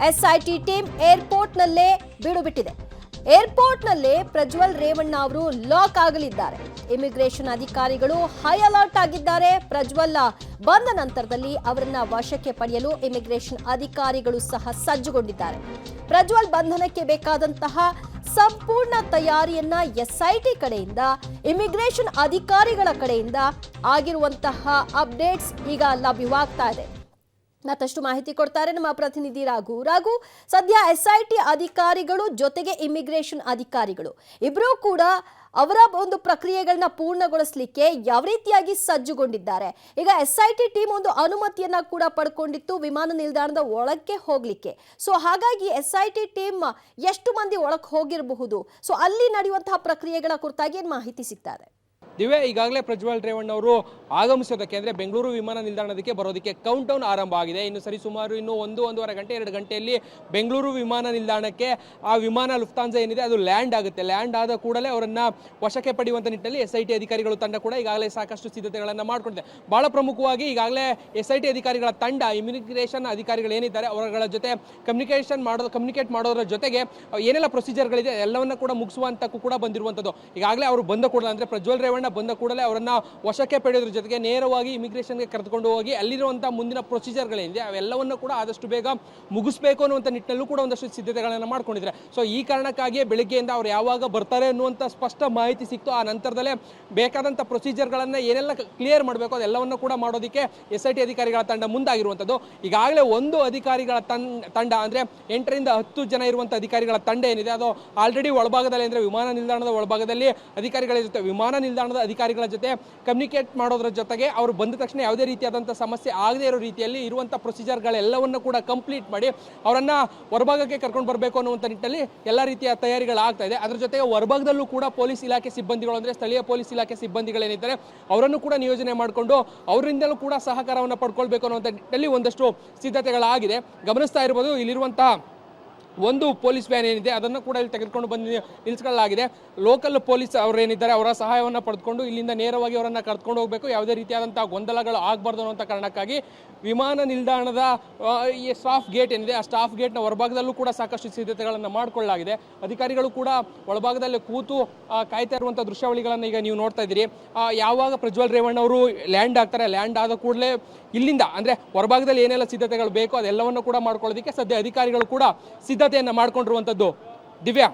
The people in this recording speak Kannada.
ಎಸ್ಐಟಿ ಟೀಮ್ ಏರ್ಪೋರ್ಟ್ನಲ್ಲೇ ಬೀಡು ಬಿಟ್ಟಿದೆ. ಏರ್ಪೋರ್ಟ್ನಲ್ಲೇ ಪ್ರಜ್ವಲ್ ರೇವಣ್ಣ ಅವರು ಲಾಕ್ ಆಗಲಿದ್ದಾರೆ. ಇಮಿಗ್ರೇಷನ್ ಅಧಿಕಾರಿಗಳು ಹೈ ಅಲರ್ಟ್ ಆಗಿದ್ದಾರೆ. ಪ್ರಜ್ವಲ್ ಬಂದ ನಂತರದಲ್ಲಿ ಅವರನ್ನ ವಶಕ್ಕೆ ಪಡೆಯಲು ಇಮಿಗ್ರೇಷನ್ ಅಧಿಕಾರಿಗಳು ಸಹ ಸಜ್ಜುಗೊಂಡಿದ್ದಾರೆ. ಪ್ರಜ್ವಲ್ ಬಂಧನಕ್ಕೆ ಬೇಕಾದಂತಹ ಸಂಪೂರ್ಣ ತಯಾರಿಯನ್ನ ಎಸ್ಐಟಿ ಕಡೆಯಿಂದ, ಇಮಿಗ್ರೇಷನ್ ಅಧಿಕಾರಿಗಳ ಕಡೆಯಿಂದ ಆಗಿರುವಂತಹ ಅಪ್ಡೇಟ್ಸ್ ಈಗ ಲಭ್ಯವಾಗ್ತಾ ಇದೆ. ಮತ್ತಷ್ಟು ಮಾಹಿತಿ ಕೊಡ್ತಾರೆ ನಮ್ಮ ಪ್ರತಿನಿಧಿ ರಾಘು. ಸದ್ಯ ಎಸ್ಐಟಿ ಅಧಿಕಾರಿಗಳು ಜೊತೆಗೆ ಇಮಿಗ್ರೇಷನ್ ಅಧಿಕಾರಿಗಳು ಇಬ್ಬರೂ ಕೂಡ ಅವರ ಒಂದು ಪ್ರಕ್ರಿಯೆಗಳನ್ನ ಪೂರ್ಣಗೊಳಿಸಲಿಕ್ಕೆ ಯಾವ ರೀತಿಯಾಗಿ ಸಜ್ಜುಗೊಂಡಿದ್ದಾರೆ. ಈಗ ಎಸ್ಐಟಿ ಟೀಮ್ ಒಂದು ಅನುಮತಿಯನ್ನ ಕೂಡ ಪಡ್ಕೊಂಡಿತ್ತು ವಿಮಾನ ನಿಲ್ದಾಣದ ಒಳಕ್ಕೆ ಹೋಗ್ಲಿಕ್ಕೆ. ಸೊ ಹಾಗಾಗಿ ಎಸ್ಐಟಿ ಟೀಮ್ ಎಷ್ಟು ಮಂದಿ ಒಳಕ್ಕೆ ಹೋಗಿರಬಹುದು, ಸೊ ಅಲ್ಲಿ ನಡೆಯುವಂತಹ ಪ್ರಕ್ರಿಯೆಗಳ ಕುರಿತಾಗಿ ಏನು ಮಾಹಿತಿ ಸಿಗ್ತಾ ಇದೆ? ದಿವ್ಯಾ, ಈಗಾಗಲೇ ಪ್ರಜ್ವಲ್ ರೇವಣ್ಣ ಅವರು ಆಗಮಿಸೋದಕ್ಕೆ ಅಂದರೆ ಬೆಂಗಳೂರು ವಿಮಾನ ನಿಲ್ದಾಣದಕ್ಕೆ ಬರೋದಕ್ಕೆ ಕೌಂಟ್ ಡೌನ್ ಆರಂಭ ಆಗಿದೆ. ಇನ್ನು ಸರಿಸುಮಾರು ಒಂದೂವರೆ ಗಂಟೆ 2 ಗಂಟೆಯಲ್ಲಿ ಬೆಂಗಳೂರು ವಿಮಾನ ನಿಲ್ದಾಣಕ್ಕೆ ಆ ವಿಮಾನ ಲುಫ್ತಾನ್ಸಾ ಏನಿದೆ ಅದು ಲ್ಯಾಂಡ್ ಆಗುತ್ತೆ. ಲ್ಯಾಂಡ್ ಆದ ಕೂಡಲೇ ಅವರನ್ನು ವಶಕ್ಕೆ ಪಡೆಯುವಂಥ ನಿಟ್ಟಿನಲ್ಲಿ ಎಸ್ಐಟಿ ಅಧಿಕಾರಿಗಳು ತಂಡ ಕೂಡ ಈಗಾಗಲೇ ಸಾಕಷ್ಟು ಸಿದ್ಧತೆಗಳನ್ನು ಮಾಡಿಕೊಂಡಿದೆ. ಬಹಳ ಪ್ರಮುಖವಾಗಿ ಈಗಾಗಲೇ ಎಸ್ಐಟಿ ಅಧಿಕಾರಿಗಳ ತಂಡ ಇಮಿಗ್ರೇಷನ್ ಅಧಿಕಾರಿಗಳು ಏನಿದ್ದಾರೆ ಅವರುಗಳ ಜೊತೆ ಕಮ್ಯುನಿಕೇಟ್ ಮಾಡೋದ್ರ ಜೊತೆಗೆ ಏನೆಲ್ಲ ಪ್ರೊಸೀಜರ್ಗಳಿದೆ ಎಲ್ಲವನ್ನ ಕೂಡ ಮುಗಿಸುವಂತಕ್ಕೂ ಕೂಡ ಬಂದಿರುವಂಥದ್ದು. ಈಗಾಗಲೇ ಅವರು ಬಂದ ಕೂಡಲೇ ಅಂದರೆ ಪ್ರಜ್ವಲ್ ರೇವಣ್ಣ ಬಂದ ಕೂಡಲೇ ಅವರನ್ನ ವಶಕ್ಕೆ ಪಡೆಯೋದ್ರ ಜೊತೆಗೆ ನೇರವಾಗಿ ಇಮಿಗ್ರೇಷನ್ಗೆ ಕರೆದುಕೊಂಡು ಹೋಗಿ ಅಲ್ಲಿರುವಂತಹ ಮುಂದಿನ ಪ್ರೊಸೀಜರ್ಗಳೇನಿದೆ ಅವೆಲ್ಲವನ್ನು ಕೂಡ ಆದಷ್ಟು ಬೇಗ ಮುಗಿಸಬೇಕು ಅನ್ನುವಂಥ ನಿಟ್ಟಿನಲ್ಲೂ ಕೂಡ ಒಂದಷ್ಟು ಸಿದ್ಧತೆಗಳನ್ನು ಮಾಡ್ಕೊಂಡಿದ್ದಾರೆ. ಸೊ ಈ ಕಾರಣಕ್ಕಾಗಿಯೇ ಬೆಳಿಗ್ಗೆಯಿಂದ ಅವ್ರು ಯಾವಾಗ ಬರ್ತಾರೆ ಅನ್ನುವಂಥ ಸ್ಪಷ್ಟ ಮಾಹಿತಿ ಸಿಕ್ತು. ಆ ನಂತರದಲ್ಲೇ ಬೇಕಾದಂಥ ಪ್ರೊಸೀಜರ್ಗಳನ್ನು ಏನೆಲ್ಲ ಕ್ಲಿಯರ್ ಮಾಡಬೇಕು ಅದೆಲ್ಲವನ್ನು ಕೂಡ ಮಾಡೋದಕ್ಕೆ ಎಸ್ಐಟಿ ಅಧಿಕಾರಿಗಳ ತಂಡ ಮುಂದಾಗಿರುವಂಥದ್ದು. ಈಗಾಗಲೇ ಒಂದು ಅಧಿಕಾರಿಗಳ ತಂಡ ಅಂದರೆ 8 ರಿಂದ 10 ಜನ ಇರುವಂಥ ಅಧಿಕಾರಿಗಳ ತಂಡ ಏನಿದೆ ಅದು ಆಲ್ರೆಡಿ ಒಳಭಾಗದಲ್ಲಿ ಅಂದರೆ ವಿಮಾನ ನಿಲ್ದಾಣದ ಒಳಭಾಗದಲ್ಲಿ ಅಧಿಕಾರಿಗಳ ಜೊತೆ ವಿಮಾನ ನಿಲ್ದಾಣದ ಅಧಿಕಾರಿಗಳ ಜೊತೆ ಕಮ್ಯುನಿಕೇಟ್ ಮಾಡೋದ್ರ ಜೊತೆಗೆ ಅವರು ಬಂದ ತಕ್ಷಣ ಯಾವುದೇ ರೀತಿಯಾದಂಥ ಸಮಸ್ಯೆ ಆಗದೇ ಇರೋ ರೀತಿಯಲ್ಲಿ ಇರುವಂಥ ಪ್ರೊಸೀಜರ್ಗಳೆಲ್ಲವನ್ನು ಕೂಡ ಕಂಪ್ಲೀಟ್ ಮಾಡಿ ಅವರನ್ನು ಹೊರಭಾಗಕ್ಕೆ ಕರ್ಕೊಂಡು ಬರಬೇಕು ಅನ್ನುವಂಥ ನಿಟ್ಟಿನಲ್ಲಿ ಎಲ್ಲ ರೀತಿಯ ತಯಾರಿಗಳಾಗ್ತಾ ಇದೆ. ಅದರ ಜೊತೆಗೆ ಹೊರಭಾಗದಲ್ಲೂ ಕೂಡ ಪೊಲೀಸ್ ಇಲಾಖೆ ಸಿಬ್ಬಂದಿಗಳು ಅಂದರೆ ಸ್ಥಳೀಯ ಪೊಲೀಸ್ ಇಲಾಖೆ ಸಿಬ್ಬಂದಿಗಳೇನಿದ್ದಾರೆ ಅವರನ್ನು ಕೂಡ ನಿಯೋಜನೆ ಮಾಡಿಕೊಂಡು ಅವರಿಂದಲೂ ಕೂಡ ಸಹಕಾರವನ್ನು ಪಡ್ಕೊಳ್ಬೇಕು ಅನ್ನುವಂಥ ನಿಟ್ಟಿನಲ್ಲಿ ಒಂದಷ್ಟು ಸಿದ್ಧತೆಗಳಾಗಿದೆ. ಗಮನಿಸ್ತಾ ಇರ್ಬೋದು ಇಲ್ಲಿರುವಂತಹ ಒಂದು ಪೊಲೀಸ್ ವ್ಯಾನ್ ಏನಿದೆ ಅದನ್ನು ಕೂಡ ಇಲ್ಲಿ ತೆಗೆದುಕೊಂಡು ಬಂದು ನಿಲ್ಲಿಸ್ಕೊಳ್ಳಲಾಗಿದೆ. ಲೋಕಲ್ ಪೊಲೀಸ್ ಅವರೇನಿದ್ದಾರೆ ಅವರ ಸಹಾಯವನ್ನು ಪಡೆದುಕೊಂಡು ಇಲ್ಲಿಂದ ನೇರವಾಗಿ ಅವರನ್ನು ಕರ್ಕೊಂಡು ಹೋಗಬೇಕು. ಯಾವುದೇ ರೀತಿಯಾದಂಥ ಗೊಂದಲಗಳು ಆಗಬಾರ್ದು ಅನ್ನುವಂಥ ಕಾರಣಕ್ಕಾಗಿ ವಿಮಾನ ನಿಲ್ದಾಣದ ಈ ಸ್ಟಾಫ್ ಗೇಟ್ ಏನಿದೆ ಆ ಸ್ಟಾಫ್ ಗೇಟ್ನ ಹೊರಭಾಗದಲ್ಲೂ ಕೂಡ ಸಾಕಷ್ಟು ಸಿದ್ಧತೆಗಳನ್ನು ಮಾಡಿಕೊಳ್ಳಲಾಗಿದೆ. ಅಧಿಕಾರಿಗಳು ಕೂಡ ಒಳಭಾಗದಲ್ಲಿ ಕೂತು ಕಾಯ್ತಾ ಇರುವಂಥ ದೃಶ್ಯಾವಳಿಗಳನ್ನು ಈಗ ನೀವು ನೋಡ್ತಾ ಇದ್ದೀರಿ. ಯಾವಾಗ ಪ್ರಜ್ವಲ್ ರೇವಣ್ಣ ಅವರು ಲ್ಯಾಂಡ್ ಆಗ್ತಾರೆ, ಲ್ಯಾಂಡ್ ಆದ ಕೂಡಲೇ ಇಲ್ಲಿಂದ ಅಂದರೆ ಹೊರಭಾಗದಲ್ಲಿ ಏನೆಲ್ಲ ಸಿದ್ಧತೆಗಳು ಬೇಕೋ ಅದೆಲ್ಲವನ್ನು ಕೂಡ ಮಾಡ್ಕೊಳ್ಳೋದಕ್ಕೆ ಸದ್ಯ ಅಧಿಕಾರಿಗಳು ಕೂಡ ಸಿದ್ಧತೆಯನ್ನು ಮಾಡ್ಕೊಂಡಿರುವಂಥದ್ದು. ದಿವ್ಯಾ.